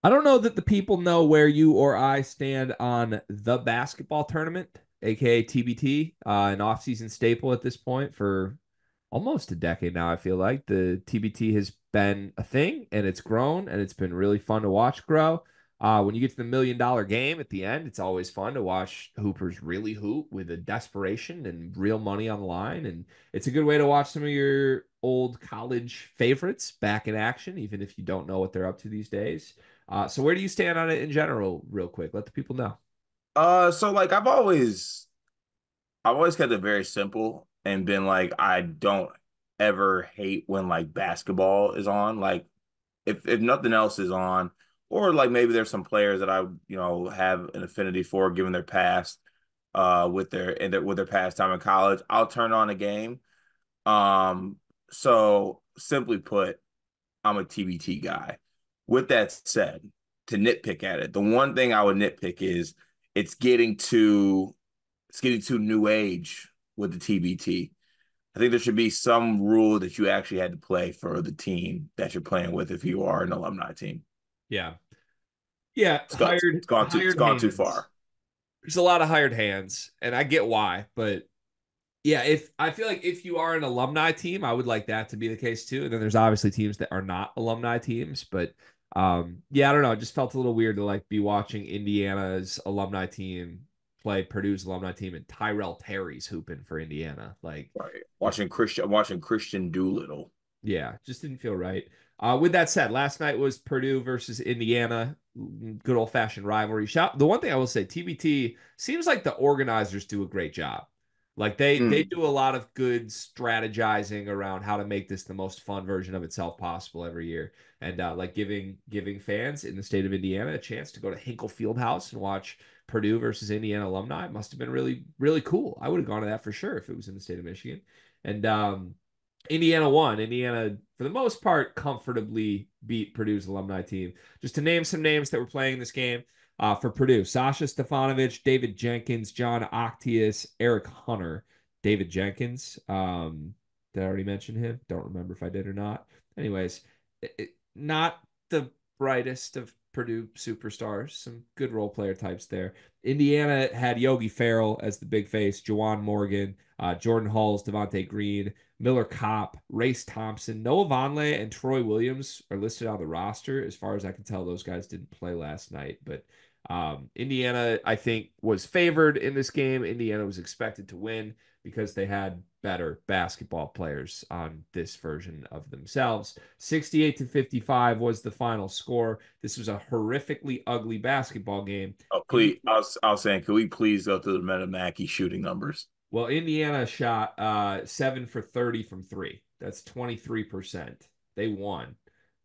I don't know that the people know where you or I stand on the basketball tournament, aka TBT, an off-season staple at this point for almost a decade now. I feel like the TBT has been a thing and it's grown and it's been really fun to watch grow. When you get to the $1 million game at the end, it's always fun to watch hoopers really hoop with a desperation and real money on the line. And it's a good way to watch some of your old college favorites back in action, even if you don't know what they're up to these days. So where do you stand on it in general, real quick? Let the people know. So like I've always kept it very simple and been like I don't ever hate when like basketball is on. Like if nothing else is on, or like maybe there's some players that I have an affinity for given their past with their past time in college, I'll turn on a game. Um so simply put, I'm a TBT guy. With that said, to nitpick at it, the one thing I would nitpick is it's getting too it's getting too new age with the TBT. I think there should be some rule that you actually had to play for the team that you're playing with if you are an alumni team. Yeah. Yeah, It's got it's gone too it's hired gone too hands. far. There's a lot of hired hands, and I get why, but yeah, if I feel like if you are an alumni team, I would like that to be the case too. And then there's obviously teams that are not alumni teams, but yeah, I don't know. It just felt a little weird to like be watching Indiana's alumni team play Purdue's alumni team and Tyrell Terry's hooping for Indiana. Like Right. just Watching Christian Doolittle. yeah, just didn't feel right. With that said, last night was Purdue versus Indiana. Good old fashioned rivalry. Shot. The one thing I will say, TBT seems like the organizers do a great job. Like they Mm. do a lot of good strategizing around how to make this the most fun version of itself possible every year, and like giving fans in the state of Indiana a chance to go to Hinkle Fieldhouse and watch Purdue versus Indiana alumni must have been really cool. I would have gone to that for sure if it was in the state of Michigan, and Indiana won. Indiana, for the most part, comfortably beat Purdue's alumni team. Just to name some names that were playing this game for Purdue: Sasha Stefanovic, David Jenkins, John Octius, Eric Hunter. David Jenkins. Did I already mention him? Don't remember if I did or not. Anyways, not the brightest of Purdue superstars. Some good role player types there. Indiana had Yogi Ferrell as the big face, Jawan Morgan, Jordan Hulls, Devontae Green, Miller Kopp, Race Thompson, Noah Vonleh, and Troy Williams are listed on the roster. As far as I can tell, those guys didn't play last night. But Indiana, I think, was favored in this game. Indiana was expected to win because they had better basketball players on this version of themselves. 68-55 was the final score. This was a horrifically ugly basketball game. Oh, please. I was saying, could we please go through the Men Of Mackey shooting numbers? Well, Indiana shot 7 for 30 from three. That's 23%. They won.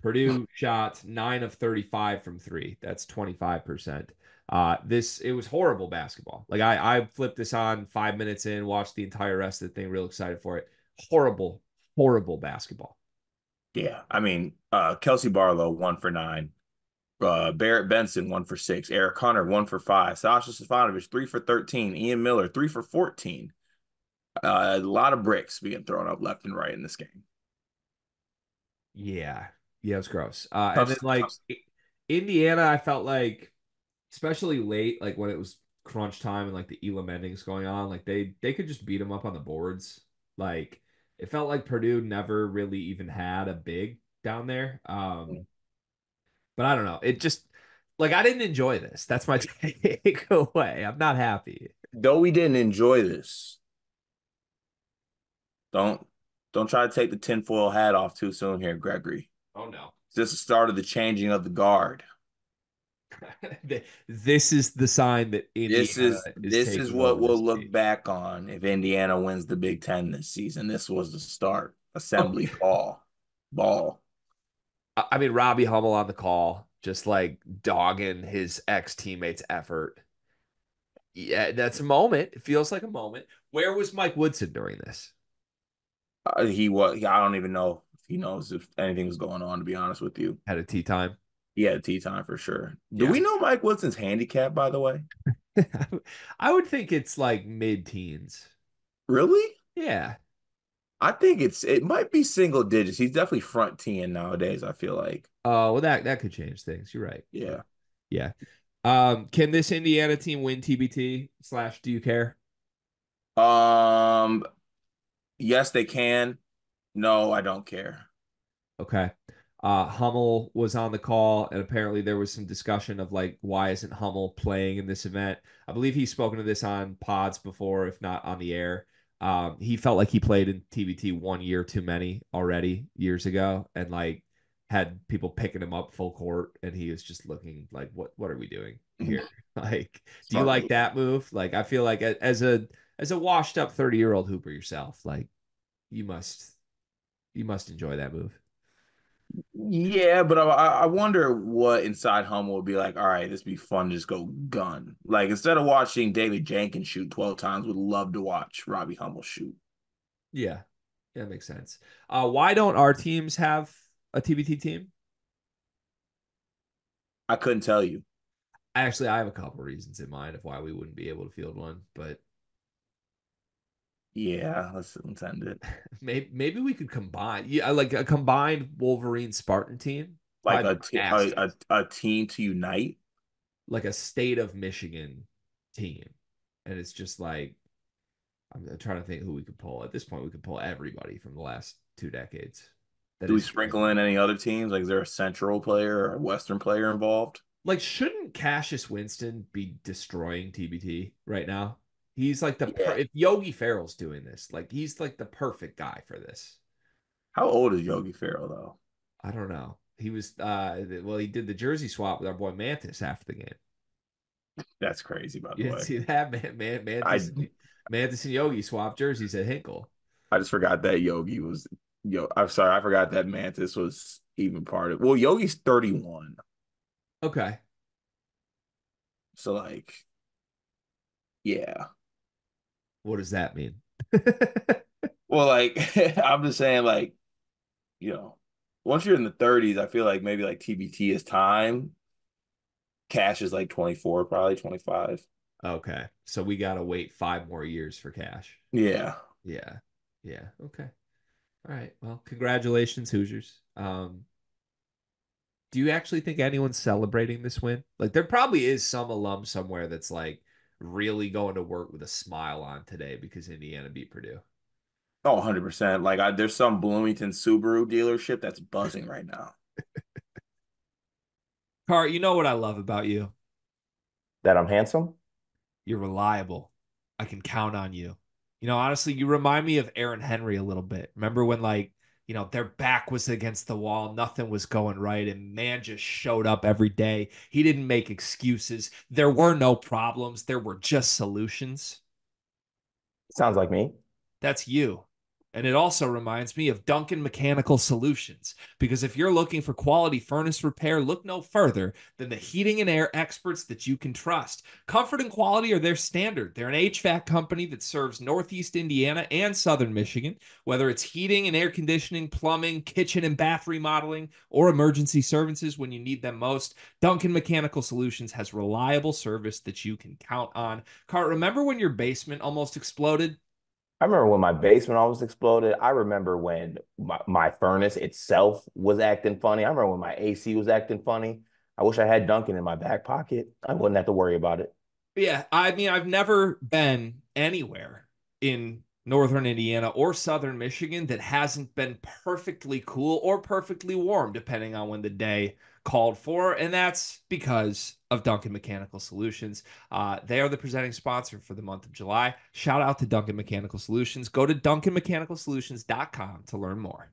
Purdue shot 9 of 35 from three. That's 25%. This it was horrible basketball. Like I flipped this on 5 minutes in, watched the entire rest of the thing, real excited for it. Horrible, horrible basketball. Yeah. I mean, Kelsey Barlow, 1 for 9. Barrett Benson, 1 for 6. Eric Hunter, 1 for 5. Sasha Stefanovic, 3 for 13. Ian Miller, 3 for 14. A lot of bricks being thrown up left and right in this game. Yeah. Yeah, it was gross. And then Tough, like tough. Indiana, I felt like especially late, like when it was crunch time and like the Elam endings going on, like they could just beat them up on the boards. Like it felt like Purdue never really even had a big down there. But I don't know. It just like I didn't enjoy this. That's my takeaway. I'm not happy. Though we didn't enjoy this, don't don't try to take the tinfoil hat off too soon here, Gregory. Oh no. It's just the start of the changing of the guard. This is the sign that This Indiana is is this is taking what over the we'll look state. back on if Indiana wins the Big Ten this season. This was the start. Oh, Assembly call. Ball. I mean, Robbie Hummel on the call, just like dogging his ex teammates' effort. Yeah, that's a moment. It feels like a moment. Where was Mike Woodson during this? He was. I don't even know if he knows if anything was going on. To be honest with you, At a tea time? he had tea time for sure. Do Yeah. we know Mike Woodson's handicap? By the way, I would think it's like mid teens. really? Yeah. I think it might be single digits. He's definitely front 10 nowadays, I feel like. Oh, well, that could change things. You're right. Yeah. Yeah. Can this Indiana team win TBT slash do you care? Um, yes, they can. No, I don't care. Okay. Hummel was on the call, and apparently there was some discussion of like, why isn't Hummel playing in this event? I believe he's spoken to this on pods before, if not on the air. He felt like he played in TBT 1 year too many already years ago, and like had people picking him up full court, and he was just looking like, what are we doing here? Like, do you Smart like move. that move? Like, I feel like as a washed up 30-year-old hooper yourself, like you must you must enjoy that move. Yeah, but I wonder what inside Hummel would be like. All right, this would be fun to just go gun. Like instead of watching David Jenkins shoot 12 times, would love to watch Robbie Hummel shoot. Yeah, that makes sense. Why don't our teams have a TBT team? I couldn't tell you. Actually, I have a couple reasons in mind of why we wouldn't be able to field one, but Yeah, let's end it. maybe we could combine. Yeah, like a combined Wolverine Spartan team. Like Probably nasty. a team to unite. Like a state of Michigan team, and it's just like I'm trying to think who we could pull. At this point, we could pull everybody from the last 2 decades. That Do we is here. sprinkle in any other teams? Like, is there a Central player or a Western player involved? Like, shouldn't Cassius Winston be destroying TBT right now? He's like Yeah. if Yogi Ferrell's doing this, like he's like the perfect guy for this. How old is Yogi Ferrell though? I don't know. He was well, he did the jersey swap with our boy Mantis after the game. That's crazy, by the You didn't way. see that I Mantis and Yogi swapped jerseys at Hinkle. I just forgot that Yogi was I'm sorry, I forgot that Mantis was even part of. Well, Yogi's 31. Okay. So like, yeah. What does that mean? Well, like I'm just saying like, you know, once you're in the 30s, I feel like maybe like TBT is time. Cash is like 24, probably 25. Okay. So we gotta wait 5 more years for Cash. Yeah. Yeah. Yeah. Okay. All right. Well, congratulations, Hoosiers. Do you actually think anyone's celebrating this win? Like, there probably is some alum somewhere that's like really going to work with a smile on today because Indiana beat Purdue. Oh, 100%. Like there's some Bloomington Subaru dealership that's buzzing right now. Car, you know what I love about you? That I'm handsome? You're reliable. I can count on you. Honestly, you remind me of Aaron Henry a little bit. Remember when their back was against the wall, nothing was going right, and man just showed up every day. He didn't make excuses. There were no problems. There were just solutions. Sounds like me. That's you. And it also reminds me of Duncan Mechanical Solutions, because if you're looking for quality furnace repair, look no further than the heating and air experts that you can trust. Comfort and quality are their standard. They're an HVAC company that serves Northeast Indiana and Southern Michigan, whether it's heating and air conditioning, plumbing, kitchen and bath remodeling, or emergency services when you need them most. Duncan Mechanical Solutions has reliable service that you can count on. Cart, remember when your basement almost exploded? I remember when my basement almost exploded. I remember when my furnace itself was acting funny. I remember when my AC was acting funny. I wish I had Dunkin' in my back pocket. I wouldn't have to worry about it. Yeah, I mean, I've never been anywhere in northern Indiana or southern Michigan that hasn't been perfectly cool or perfectly warm, depending on when the day called for. And that's because of Duncan Mechanical Solutions. They are the presenting sponsor for the month of July. Shout out to Duncan Mechanical Solutions. Go to duncanmechanicalsolutions.com to learn more.